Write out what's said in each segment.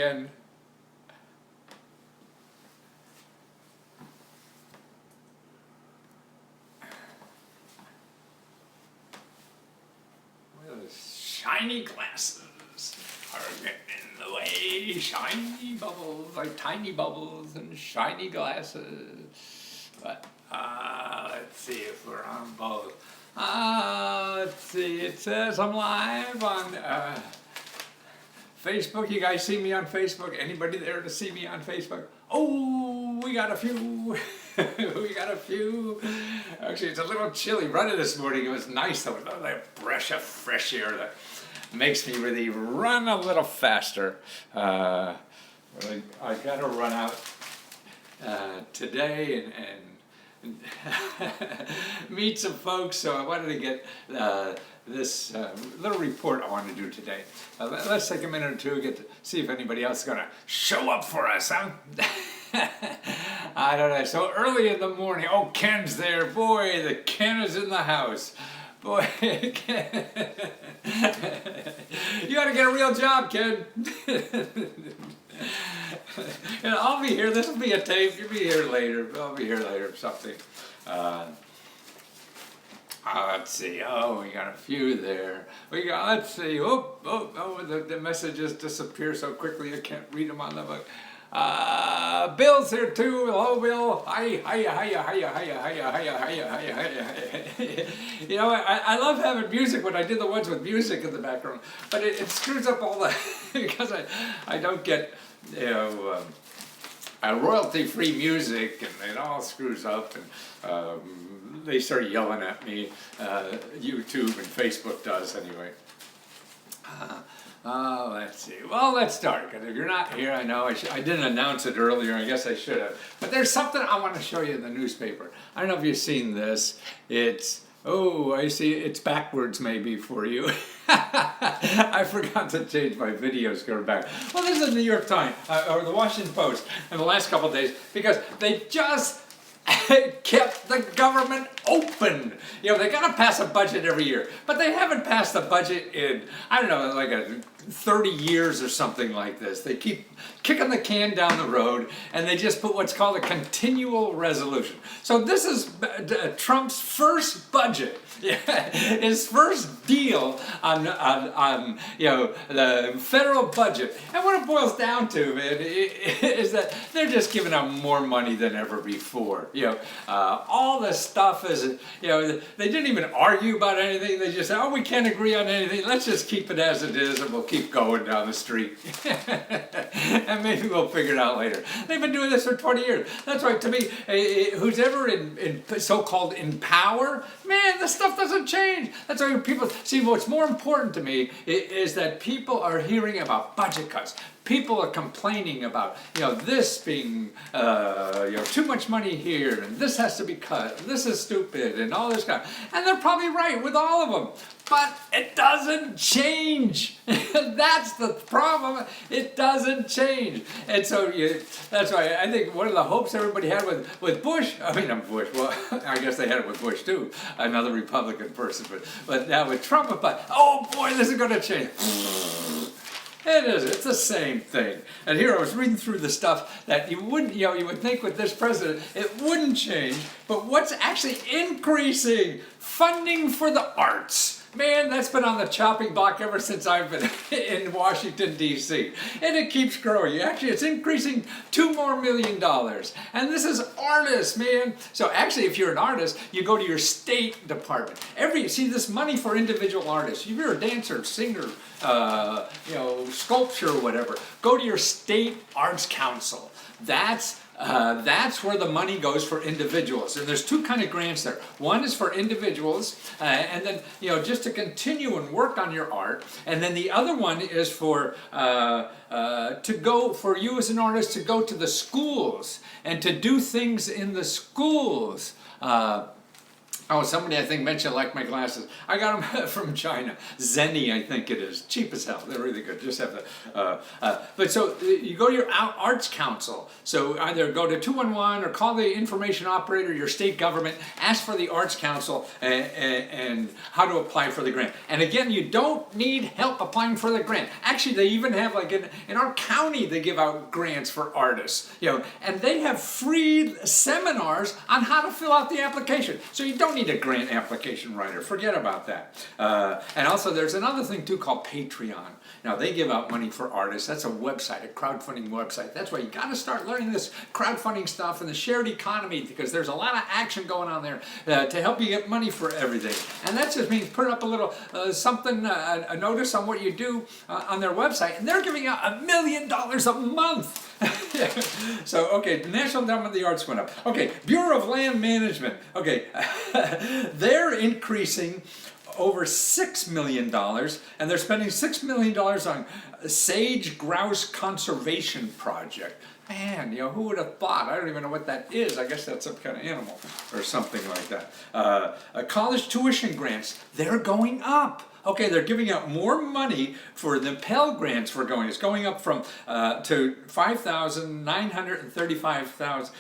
again. Well, shiny glasses are getting in the way. Shiny bubbles, like tiny bubbles and shiny glasses. But let's see if we're on both. Let's see, it says I'm live on Facebook. You guys see me on Facebook? Anybody there to see me on Facebook? Oh, we got a few. We got a few. Actually, it's a little chilly. Running this morning, it was nice though. That breath of fresh air that makes me really run a little faster. I got to run out today and meet some folks, so I wanted to get this little report I want to do today. Let's take a minute or two, get to see if anybody else is going to show up for us, huh? I don't know, so early in the morning, oh, Ken's there, boy, the Ken is in the house. Boy, Ken. You got to get a real job, Ken. And I'll be here. This will be a tape. You'll be here later. I'll be here later or something. Let's see. Oh, we got a few there. We got. Let's see. The messages disappear so quickly I can't read them on the book. Bill's here too. Hello, Bill. You know, I love having music when I do the ones with music in the background, but it screws up all the because I don't get, you know, royalty-free music, and it all screws up, and they start yelling at me. YouTube and Facebook does anyway. Let's see. Well, let's start. Because if you're not here, I know I didn't announce it earlier. I guess I should have. But there's something I want to show you in the newspaper. I don't know if you've seen this. It's, oh, I see. It's backwards maybe for you. I forgot to change my video screen back. Well, this is the New York Times or the Washington Post in the last couple of days because they just kept the government open. You know, they got to pass a budget every year, but they haven't passed a budget in, I don't know, like 30 years or something like this. They keep kicking the can down the road, and they just put what's called a continual resolution. So this is Trump's first budget, his first deal on you know, the federal budget. And what it boils down to, man, is that they're just giving out more money than ever before. You know, all this stuff is, you know, they didn't even argue about anything. They just said, oh, we can't agree on anything. Let's just keep it as it is, and we'll keep going down the street. And maybe we'll figure it out later. They've been doing this for 20 years. That's right. To me, who's ever in so-called in power, man, this stuff doesn't change. That's why people see. What's more important to me is that people are hearing about budget cuts. People are complaining about, you know, this being, you know, too much money here, and this has to be cut, and this is stupid, and all this kind of, and they're probably right with all of them. But it doesn't change. That's the problem. It doesn't change. And so that's why I think one of the hopes everybody had with Bush, I mean, Bush, well, I guess they had it with Bush too, another Republican person, but now with Trump, but, oh boy, this is going to change. It is. It's the same thing. And here I was reading through the stuff that you wouldn't, you know, you would think with this president it wouldn't change, but what's actually increasing? Funding for the arts. Man, that's been on the chopping block ever since I've been in Washington, D.C. And it keeps growing. Actually, it's increasing $2 more million. And this is artists, man. So actually, if you're an artist, you go to your state department. See, this money for individual artists. If you're a dancer, singer, you know, sculpture or whatever, go to your state arts council. That's where the money goes for individuals. And there's two kind of grants there. One is for individuals, and then, you know, just to continue and work on your art. And then the other one is for for you as an artist to go to the schools and to do things in the schools. Oh, somebody I think mentioned like my glasses. I got them from China. Zenni, I think it is. Cheap as hell. They're really good. Just have to. But so you go to your Arts Council. So either go to 211 or call the information operator, your state government, ask for the Arts Council and how to apply for the grant. And again, you don't need help applying for the grant. Actually, they even have like in our county, they give out grants for artists. And they have free seminars on how to fill out the application. So you don't need a grant application writer. Forget about that. And also there's another thing too called Patreon. Now they give out money for artists. That's a website, a crowdfunding website. That's why you got to start learning this crowdfunding stuff and the shared economy, because there's a lot of action going on there to help you get money for everything. And that just means put up a little something, a notice on what you do on their website, and they're giving out $1 million a month. So, okay, the National Endowment of the Arts went up. Okay, Bureau of Land Management. Okay, they're increasing over $6 million, and they're spending $6 million on a sage grouse conservation project. Man, who would have thought? I don't even know what that is. I guess that's some kind of animal or something like that. College tuition grants, they're going up. Okay, they're giving out more money for the Pell Grants for going. It's going up from to $5,935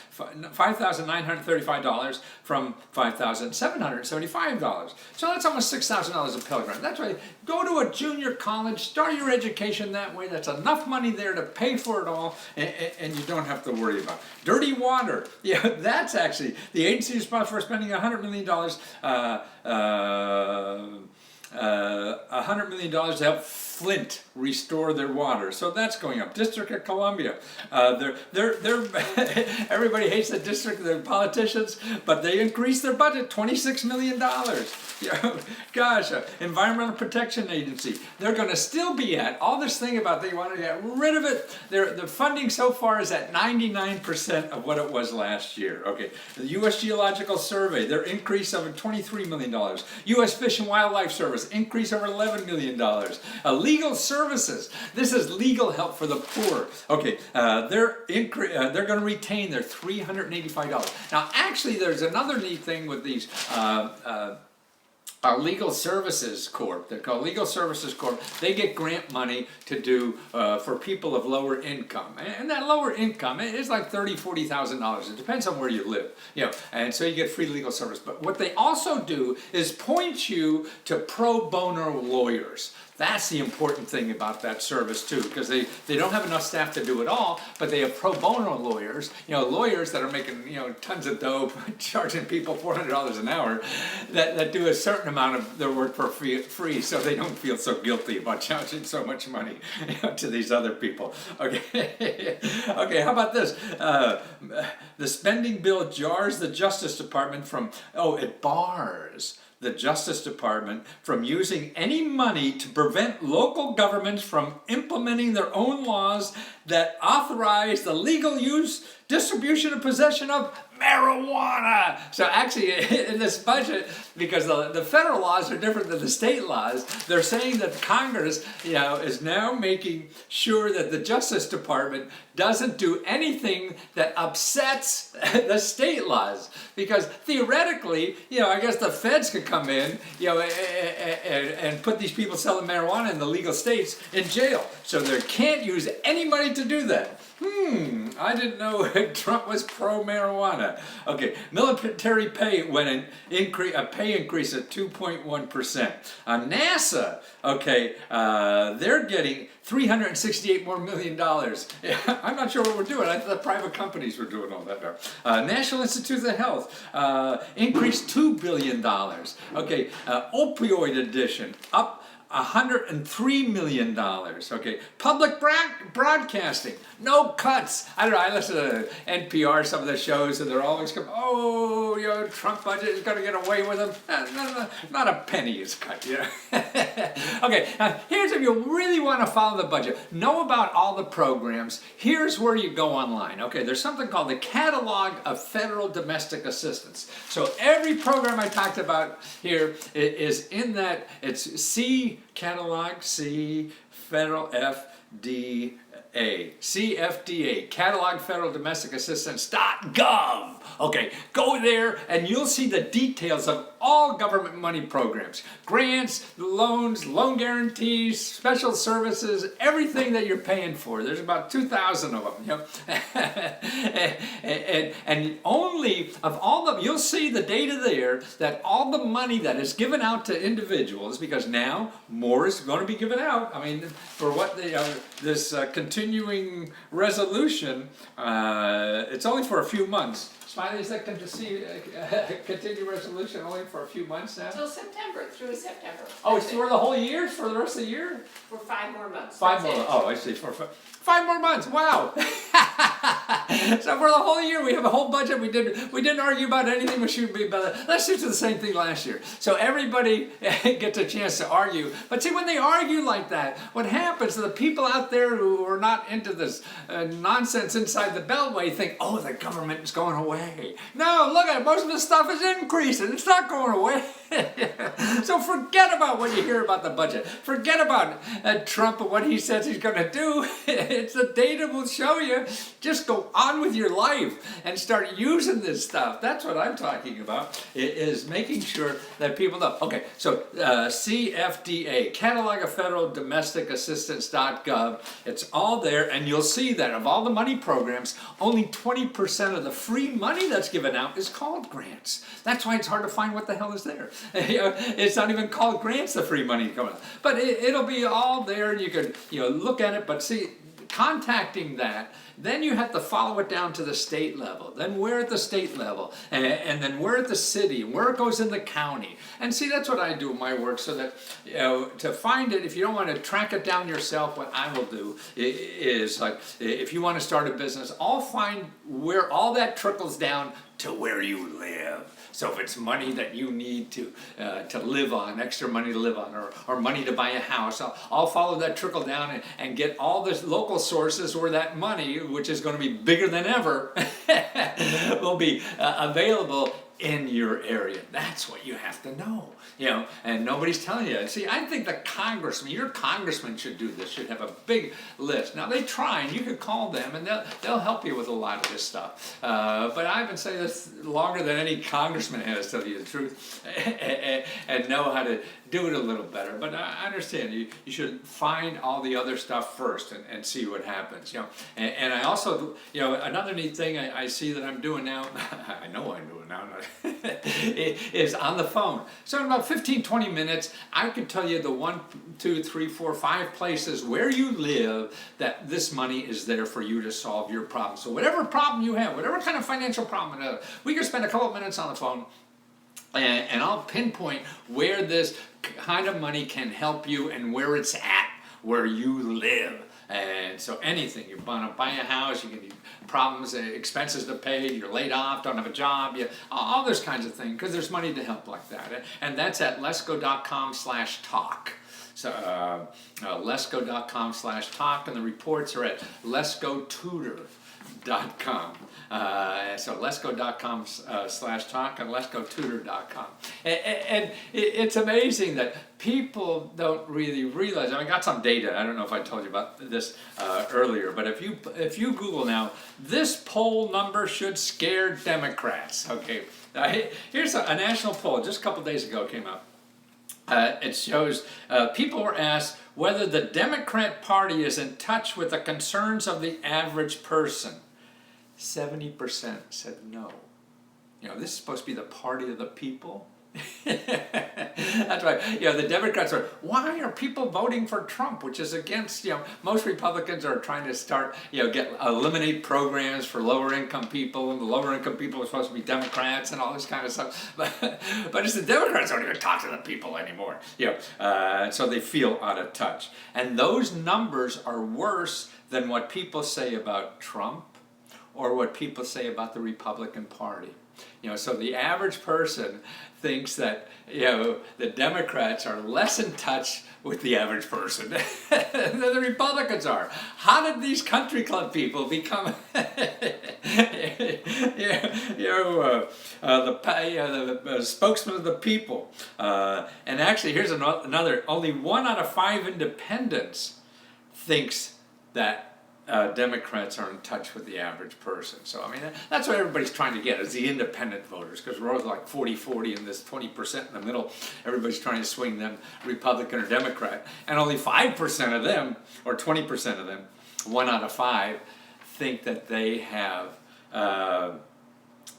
from $5,775. So that's almost $6,000 a Pell Grant. That's right. Go to a junior college, start your education that way. That's enough money there to pay for it all, and you don't have to worry about it. Dirty water. Yeah, that's actually the agency responsible for spending $100 million. $100 million to help Flint restore their water, so that's going up. District of Columbia, everybody hates the district, the politicians, but they increased their budget $26 million. Gosh, Environmental Protection Agency, they're going to still be at all this thing about they want to get rid of it. The funding so far is at 99% of what it was last year. Okay, the U.S. Geological Survey, their increase over $23 million. U.S. Fish and Wildlife Service, increase over $11 million. Legal services, this is legal help for the poor. Okay, they're going to retain their $385. Now, actually, there's another neat thing with these Legal Services Corp. They're called Legal Services Corp. They get grant money to do for people of lower income, and that lower income is like $30,000, $40,000. It depends on where you live, and so you get free legal service. But what they also do is point you to pro bono lawyers. That's the important thing about that service too, because they don't have enough staff to do it all, but they have pro bono lawyers, lawyers that are making tons of dough, charging people $400 an hour, that do a certain amount of their work for free, so they don't feel so guilty about charging so much money to these other people. Okay, okay. How about this? The spending bill jars the Justice Department from it bars the Justice Department from using any money to prevent local governments from implementing their own laws that authorize the legal use, distribution, and possession of marijuana. So actually, in this budget, because the federal laws are different than the state laws, they're saying that Congress, is now making sure that the Justice Department doesn't do anything that upsets the state laws. Because theoretically, I guess the feds could come in, and put these people selling marijuana in the legal states in jail. So they can't use any money to do that. I didn't know Trump was pro-marijuana. Okay, military pay went a pay increase of 2.1%. NASA, okay, they're getting $368 million more. I'm not sure what we're doing. I thought private companies were doing all that. National Institutes of Health increased $2 billion. Okay, opioid addiction up $103 million. Okay, public broadcasting, no cuts. I don't know. I listen to NPR, some of the shows, and they're always going, Trump budget is going to get away with them. Not a penny is cut. Okay, now here's if you really want to follow the budget, know about all the programs. Here's where you go online. Okay, there's something called the Catalog of Federal Domestic Assistance. So every program I talked about here is in that. It's Catalog, Federal FDA, CFDA, Catalog Federal Domestic Assistance.gov. Okay, go there and you'll see the details of all government money programs, grants, loans, loan guarees, special services, everything that you're paying for. There's about 2,000 of them. You know? and only of all the, you'll see the data there that all the money that is given out to individuals, because now more is going to be given out. I mean, for what this continuing resolution, it's only for a few months. Smiley, is that continued resolution only for a few months now? Till September, through September. Oh, it's for the whole year? For the rest of the year? For 5 more months. Five more. Oh, I see. For 5 more months. Wow. So for the whole year, we have a whole budget. We didn't argue about anything. We should be about it. Let's do the same thing last year. So everybody gets a chance to argue. But see, when they argue like that, what happens to the people out there who are not into this nonsense inside the Beltway think, oh, the government is going away. No, look at it. Most of the stuff is increasing. It's not going away. So forget about what you hear about the budget. Forget about Trump and what he says he's going to do. It's the data will show you. Just go on with your life and start using this stuff. That's what I'm talking about, is making sure that people know. Okay, so CFDA, Catalog of Federal Domestic Assistance.gov, it's all there, and you'll see that of all the money programs, only 20% of the free money that's given out is called grants. That's why it's hard to find what the hell is there. It's not even called grants, the free money coming out. But it'll be all there, and you can look at it, but see, contacting that, then you have to follow it down to the state level. Then we're at the state level, and then we're at the city, and where it goes in the county. And see, that's what I do in my work, so that to find it, if you don't want to track it down yourself, what I will do is, like, if you want to start a business, I'll find where all that trickles down to where you live. So if it's money that you need to live on, extra money to live on, or money to buy a house, I'll follow that trickle down and get all the local sources where that money, which is going to be bigger than ever, will be available in your area. That's what you have to know, and nobody's telling you. See, I think the congressman, your congressman should do this, should have a big list. Now, they try, and you could call them, and they'll help you with a lot of this stuff. But I've been saying this longer than any congressman has, to tell you the truth, and know how to do it a little better. But I understand you should find all the other stuff first and see what happens. And I also, another neat thing I see that I'm doing now, I know I'm doing now, is on the phone. So in about 15-20 minutes, I could tell you the 1, 2, 3, 4, 5 places where you live that this money is there for you to solve your problem. So whatever problem you have, whatever kind of financial problem it is, we can spend a couple of minutes on the phone, and I'll pinpoint where this kind of money can help you and where it's at where you live. And so anything, you want to buy a house, you can problems, expenses to pay, you're laid off, don't have a job, all those kinds of things, because there's money to help like that. And that's at lesgo.com/talk. So lesgo.com/talk, and the reports are at lesgotutor.com. So lesgo.com/talk and lesgotutor.com. And it's amazing that people don't really realize. I got some data. I don't know if I told you about this earlier, but if you Google now, this poll number should scare Democrats. Okay, here's a national poll just a couple days ago came out. It shows people were asked whether the Democrat Party is in touch with the concerns of the average person. 70% said no. This is supposed to be the party of the people. That's right. The Democrats are, why are people voting for Trump, which is against, most Republicans are trying to start, eliminate programs for lower income people, and the lower income people are supposed to be Democrats and all this kind of stuff. But it's the Democrats don't even talk to the people anymore. So they feel out of touch. And those numbers are worse than what people say about Trump or what people say about the Republican Party. So the average person thinks that, the Democrats are less in touch with the average person than the Republicans are. How did these country club people become the spokesman of the people? And actually, here's another, only 1 out of 5 independents thinks that Democrats are in touch with the average person. So, I mean, that's what everybody's trying to get, is the independent voters, because we're always like 40-40 and this 20% in the middle. Everybody's trying to swing them Republican or Democrat. And only 5% of them, or 20% of them, 1 out of 5, think that they have,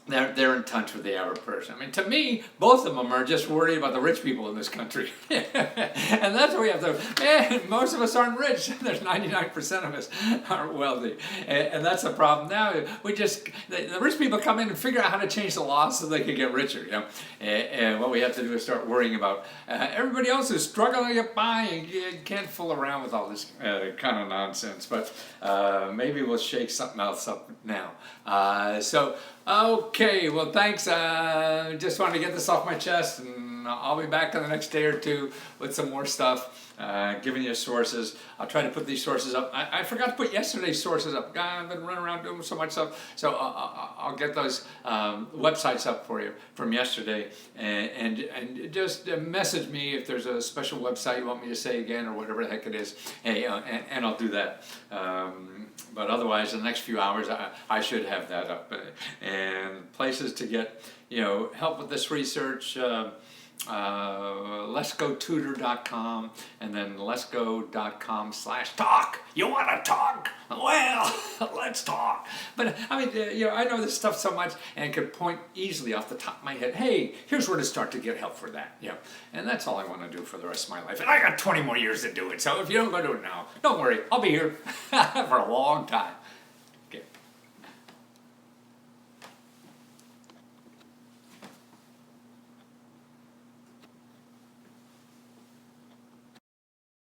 they're in touch with the average person. I mean, to me, both of them are just worried about the rich people in this country. And that's what we have to, man, most of us aren't rich. There's 99% of us aren't wealthy. And that's the problem now. The rich people come in and figure out how to change the laws so they can get richer, you know. And what we have to do is start worrying about everybody else is struggling to get by, and you can't fool around with all this kind of nonsense. But maybe we'll shake something else up now. Okay, well, thanks. Just wanted to get this off my chest, and I'll be back in the next day or two with some more stuff, giving you sources. I'll try to put these sources up. I forgot to put yesterday's sources up. I've been running around doing so much stuff, so I'll get those websites up for you from yesterday, and just message me if there's a special website you want me to say again or whatever the heck it is, and I'll do that. But otherwise, in the next few hours, I should have that up. And places to get, help with this research, letsgotutor.com, and then letsgo.com/talk. You want to talk? Well, let's talk. But I mean, I know this stuff so much, and could point easily off the top of my head. Hey, here's where to start to get help for that. And that's all I want to do for the rest of my life. And I got 20 more years to do it. So if you don't go do it now, don't worry, I'll be here for a long time.